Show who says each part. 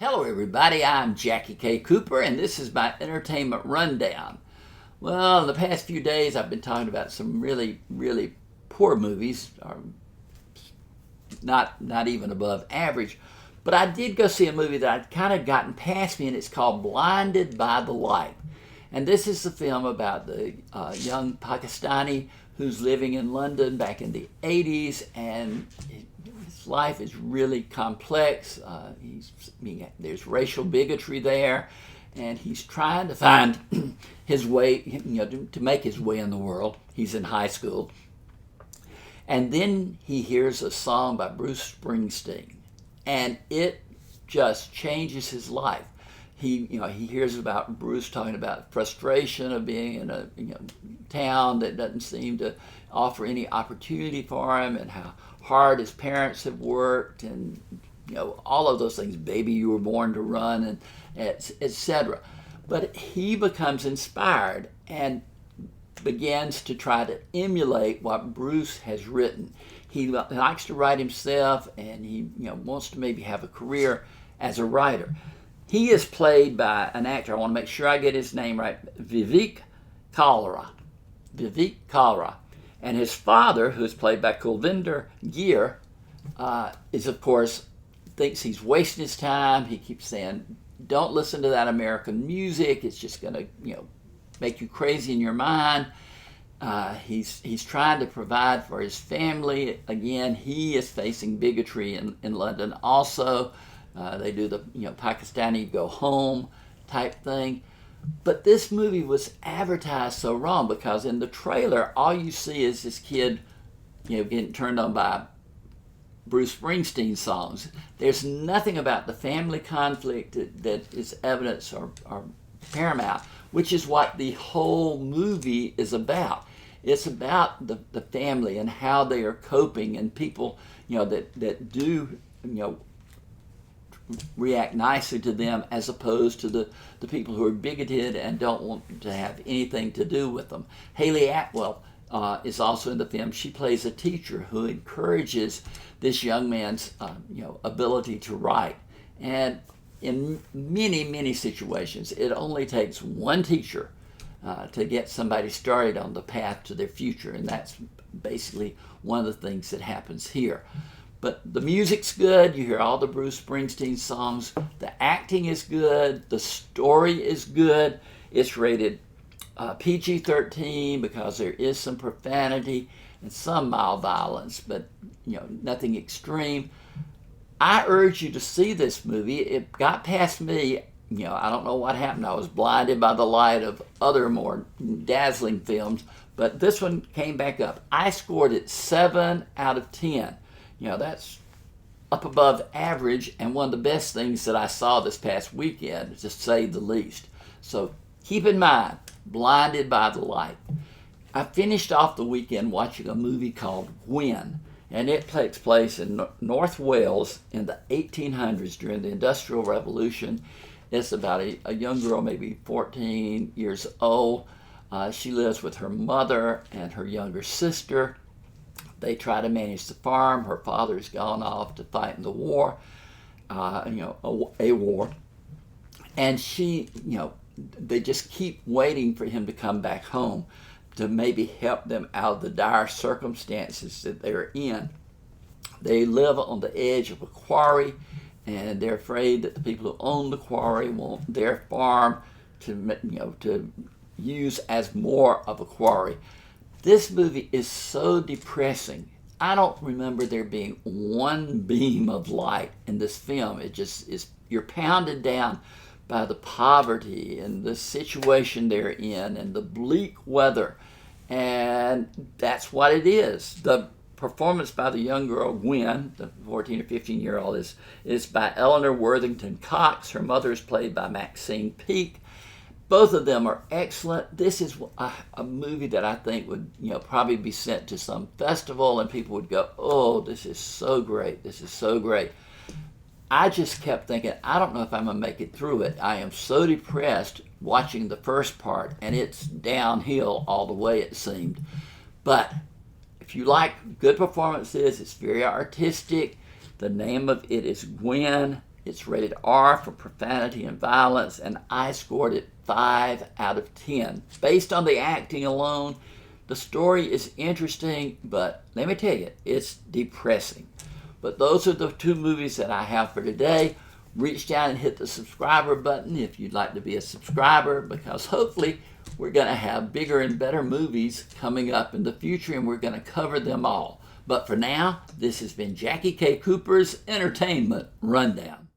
Speaker 1: Hello everybody, I'm JackieKCooper and this is my entertainment rundown. Well, in the past few days I've been talking about some really poor movies, or not even above average, but I did go see a movie that I'd kind of gotten past me, and it's called Blinded by the Light. And this is the film about the young Pakistani who's living in London back in the 80s, and his life is really complex. There's racial bigotry there, and he's trying to find his way, to make his way in the world. He's in high school. And then he hears a song by Bruce Springsteen, and it just changes his life. He hears about Bruce talking about frustration of being in a town that doesn't seem to offer any opportunity for him, and how hard his parents have worked, and all of those things. Baby, you were born to run, and etc. But he becomes inspired and begins to try to emulate what Bruce has written. He likes to write himself, and he wants to maybe have a career as a writer. He is played by an actor, I want to make sure I get his name right, Vivek Kalra. Vivek Kalra. And his father, who is played by Kulvinder Gier, is, of course, thinks he's wasting his time. He keeps saying, don't listen to that American music. It's just going to, make you crazy in your mind. He's trying to provide for his family. Again, he is facing bigotry in London also. They do the Pakistani go home type thing. But this movie was advertised so wrong, because in the trailer all you see is this kid getting turned on by Bruce Springsteen songs. There's nothing about the family conflict that is evidence or paramount, which is what the whole movie is about. It's about the family and how they are coping, and people that do react nicely to them, as opposed to the people who are bigoted and don't want to have anything to do with them. Haley Atwell is also in the film. She plays a teacher who encourages this young man's ability to write. And in many situations, it only takes one teacher to get somebody started on the path to their future, and that's basically one of the things that happens here. But the music's good. You hear all the Bruce Springsteen songs. The acting is good. The story is good. It's rated PG-13 because there is some profanity and some mild violence, but nothing extreme. I urge you to see this movie. It got past me. I don't know what happened. I was blinded by the light of other more dazzling films, but this one came back up. I scored it 7 out of 10. That's up above average, and one of the best things that I saw this past weekend, to say the least. So keep in mind, Blinded by the Light. I finished off the weekend watching a movie called Gwen, and it takes place in North Wales in the 1800s during the Industrial Revolution. It's about a young girl, maybe 14 years old. She lives with her mother and her younger sister. They try to manage the farm. Her father's gone off to fight in the war, a war. And she, they just keep waiting for him to come back home to maybe help them out of the dire circumstances that they're in. They live on the edge of a quarry, and they're afraid that the people who own the quarry want their farm to use as more of a quarry. This movie is so depressing. I don't remember there being one beam of light in this film. It just is, you're pounded down by the poverty and the situation they're in and the bleak weather. And that's what it is. The performance by the young girl, Gwen, the 14 or 15-year-old, is by Eleanor Worthington Cox. Her mother is played by Maxine Peake. Both of them are excellent. This is a movie that I think would probably be sent to some festival, and people would go, oh, this is so great. This is so great. I just kept thinking, I don't know if I'm going to make it through it. I am so depressed watching the first part, and it's downhill all the way, it seemed. But if you like good performances, it's very artistic. The name of it is Gwen. It's rated R for profanity and violence, and I scored it 5 out of 10. Based on the acting alone, the story is interesting, but let me tell you, it's depressing. But those are the 2 movies that I have for today. Reach down and hit the subscriber button if you'd like to be a subscriber, because hopefully we're going to have bigger and better movies coming up in the future, and we're going to cover them all. But for now, this has been Jackie K. Cooper's Entertainment Rundown.